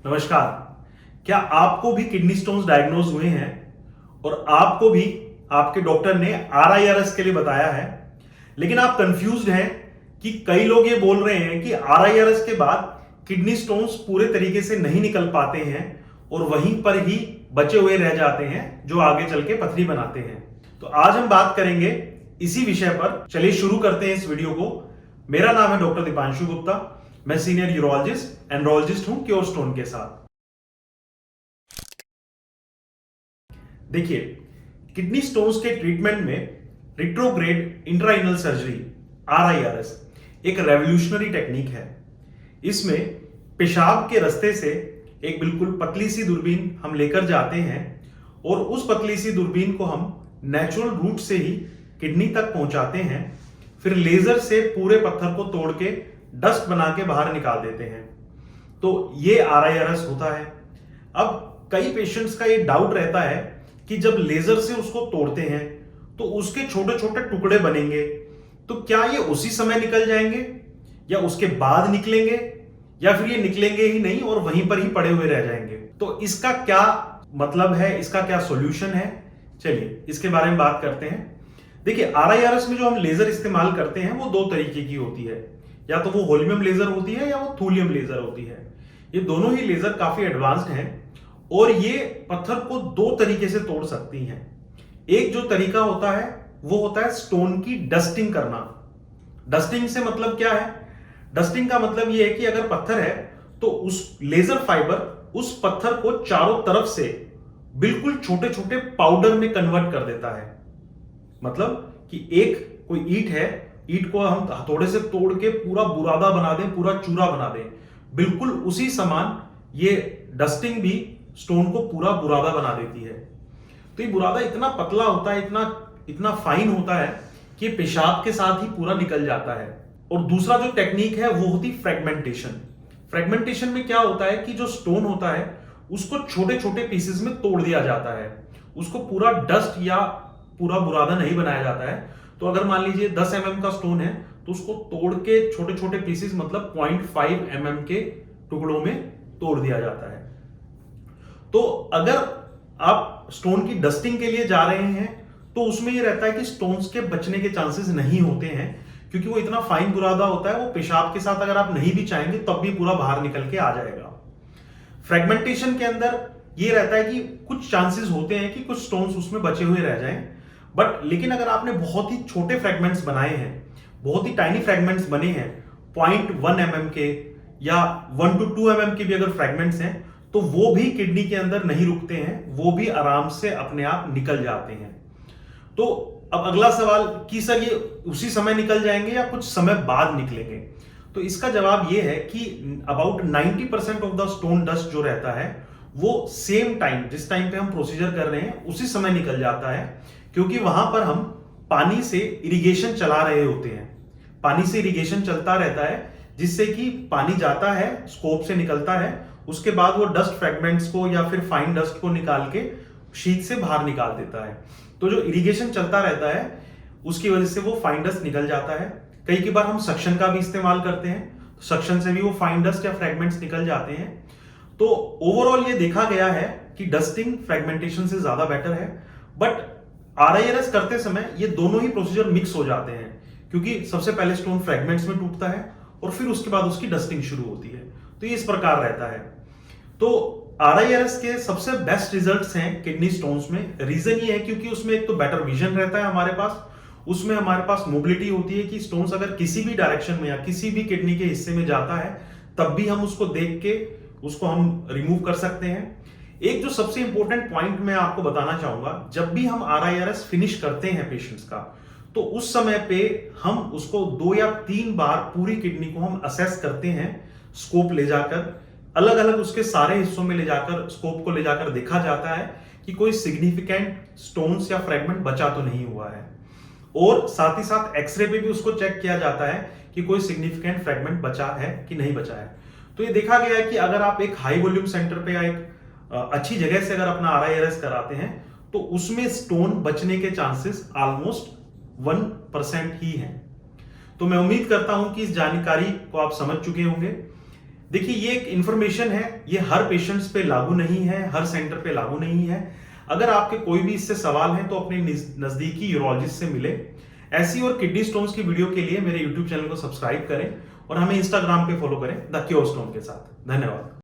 नमस्कार। क्या आपको भी किडनी स्टोन्स डायग्नोज हुए हैं और आपको भी आपके डॉक्टर ने आरआईआरएस के लिए बताया है, लेकिन आप कंफ्यूज्ड हैं कि कई लोग ये बोल रहे हैं कि आरआईआरएस के बाद किडनी स्टोन्स पूरे तरीके से नहीं निकल पाते हैं और वहीं पर ही बचे हुए रह जाते हैं जो आगे चल के पथरी बनाते हैं। तो आज हम बात करेंगे इसी विषय पर। चलिए शुरू करते हैं इस वीडियो को। मेरा नाम है डॉक्टर दीपांशु गुप्ता। मैं सीनियर यूरोलॉजिस्ट एंड्रोलॉजिस्ट हूं क्योर स्टोन के साथ। देखिए, किडनी स्टोन्स के ट्रीटमेंट में रिट्रोग्रेड इंट्राइनल सर्जरी आरआईआरएस एक रेवोल्यूशनरी टेक्निक है। इसमें पेशाब के रास्ते से एक बिल्कुल पतली सी दूरबीन हम लेकर जाते हैं और उस पतली सी दूरबीन को हम नेचुरल रूट से ही किडनी तक पहुंचाते हैं। फिर लेजर से पूरे पत्थर को तोड़ के डस्ट बना के बाहर निकाल देते हैं। तो ये आरआईआरएस होता है। अब कई पेशेंट्स का ये डाउट रहता है कि जब लेजर से उसको तोड़ते हैं तो उसके छोटे छोटे टुकड़े बनेंगे, तो क्या ये उसी समय निकल जाएंगे या उसके बाद निकलेंगे या फिर ये निकलेंगे ही नहीं और वहीं पर ही पड़े हुए रह जाएंगे। तो इसका क्या मतलब है, इसका क्या सॉल्यूशन है, चलिए इसके बारे में बात करते हैं। देखिए, आरआईआरएस में जो हम लेजर इस्तेमाल करते हैं वो दो तरीके की होती है। या तो वो होल्मियम लेजर होती है या वो थूलियम लेजर होती है। ये दोनों ही लेजर काफी एडवांस्ड हैं और ये पत्थर को दो तरीके से तोड़ सकती हैं। एक जो तरीका होता है वो होता है स्टोन की डस्टिंग करना। डस्टिंग से मतलब क्या है? डस्टिंग का मतलब ये है कि अगर पत्थर है तो उस लेजर फाइबर उस पत्थर को चारों तरफ से बिल्कुल छोटे छोटे पाउडर में कन्वर्ट कर देता है। मतलब कि एक कोई ईंट है, ईंट को हम हथौड़े से तोड़ के पूरा बुरादा बना दें, पूरा चूरा बना दें, बिल्कुल उसी समान ये डस्टिंग भी स्टोन को पूरा बुरादा बना देती है। तो ये बुरादा इतना पतला होता है, इतना फाइन होता है कि पेशाब के साथ ही पूरा निकल जाता है। और दूसरा जो टेक्निक है वो होती फ्रेगमेंटेशन। फ्रेगमेंटेशन में क्या होता है कि जो स्टोन होता है उसको छोटे छोटे पीसेस में तोड़ दिया जाता है। उसको पूरा डस्ट या पूरा बुरादा नहीं बनाया जाता है। तो अगर मान लीजिए 10 mm का स्टोन है तो उसको तोड़ के छोटे छोटे पीसेस मतलब 0.5 mm के टुकड़ों में तोड़ दिया जाता है। तो अगर आप स्टोन की डस्टिंग के लिए जा रहे हैं तो उसमें ये रहता है कि स्टोन्स के बचने के चांसेस नहीं होते हैं, क्योंकि वो इतना फाइन बुरादा होता है, वो पेशाब के साथ अगर आप नहीं भी चाहेंगे तब भी पूरा बाहर निकल के आ जाएगा। फ्रेगमेंटेशन के अंदर ये रहता है कि कुछ चांसेस होते हैं कि कुछ स्टोन्स उसमें बचे हुए रह जाएं, लेकिन अगर आपने बहुत ही छोटे फ्रेगमेंट्स बनाए हैं, बहुत ही टाइनी फ्रेगमेंट्स बने हैं, 0.1 mm के या 1 to 2 mm के भी अगर फ्रेगमेंट्स हैं तो वो भी किडनी के अंदर नहीं रुकते हैं, वो भी आराम से अपने आप निकल जाते हैं। तो अब अगला सवाल कि सर ये उसी समय निकल जाएंगे या कुछ समय बाद निकलेंगे? तो इसका जवाब ये है कि about 90% of the stone dust जो रहता है वो सेम टाइम, जिस टाइम पे हम प्रोसीजर कर रहे हैं उसी समय निकल जाता है, क्योंकि वहां पर हम पानी से इरिगेशन चला रहे होते हैं। पानी से इरिगेशन चलता रहता है जिससे कि पानी जाता है, स्कोप से निकलता है, उसके बाद वो डस्ट फ्रेगमेंट्स को या फिर फाइन डस्ट को निकाल के शीट से बाहर निकाल देता है। तो जो इरिगेशन चलता रहता है उसकी वजह से वो फाइन डस्ट निकल जाता है। कई बार हम सक्शन का भी इस्तेमाल करते हैं, सक्शन से भी वो फाइन डस्ट या फ्रेगमेंट्स निकल जाते हैं। तो ओवरऑल ये देखा गया है कि डस्टिंग फ्रेगमेंटेशन से ज्यादा बेटर है, बट आरआईआरएस करते समय ये दोनों ही प्रोसीजर मिक्स हो जाते हैं, क्योंकि सबसे पहले स्टोन फ्रेगमेंट्स में टूटता है और फिर उसके बाद उसकी डस्टिंग शुरू होती है। तो ये इस प्रकार रहता है। तो आरआईआरएस के सबसे बेस्ट रिजल्ट्स हैं किडनी स्टोन्स में। रीजन ये है क्योंकि उसमें एक तो बेटर विजन रहता है हमारे पास, उसमें हमारे पास मोबिलिटी होती है कि स्टोन्स अगर किसी भी डायरेक्शन में या किसी भी किडनी के हिस्से में जाता है तब भी हम उसको देख के उसको हम रिमूव कर सकते हैं। एक जो सबसे इंपॉर्टेंट पॉइंट मैं आपको बताना चाहूंगा, जब भी हम आरआईआरएस फिनिश करते हैं पेशेंट्स का, तो उस समय पे हम उसको 2 या 3 बार पूरी किडनी को हम असेस करते हैं। स्कोप ले जाकर अलग अलग उसके सारे हिस्सों में ले जाकर स्कोप को ले जाकर देखा जाता है कि कोई सिग्निफिकेंट स्टोन्स या फ्रेगमेंट बचा तो नहीं हुआ है, और साथ ही साथ एक्सरे पे भी उसको चेक किया जाता है कि कोई सिग्निफिकेंट फ्रेगमेंट बचा है कि नहीं बचा है। तो ये देखा गया है कि अगर आप एक हाई वॉल्यूम सेंटर पे या एक अच्छी जगह से अगर अपना आरआईआरएस कराते हैं तो उसमें स्टोन बचने के चांसेस ऑलमोस्ट 1% ही हैं। तो मैं उम्मीद करता हूं कि इस जानकारी को आप समझ चुके होंगे। देखिए, ये एक इंफॉर्मेशन है, ये हर पेशेंट्स पे लागू नहीं है, हर सेंटर पे लागू नहीं है। अगर आपके कोई भी इससे सवाल हैं तो अपने नजदीकी यूरोलॉजिस्ट से मिले। ऐसी और किडनी स्टोन्स की वीडियो के लिए मेरे यूट्यूब चैनल को सब्सक्राइब करें और हमें इंस्टाग्राम पे फॉलो करें द क्योर स्टोन के साथ। धन्यवाद।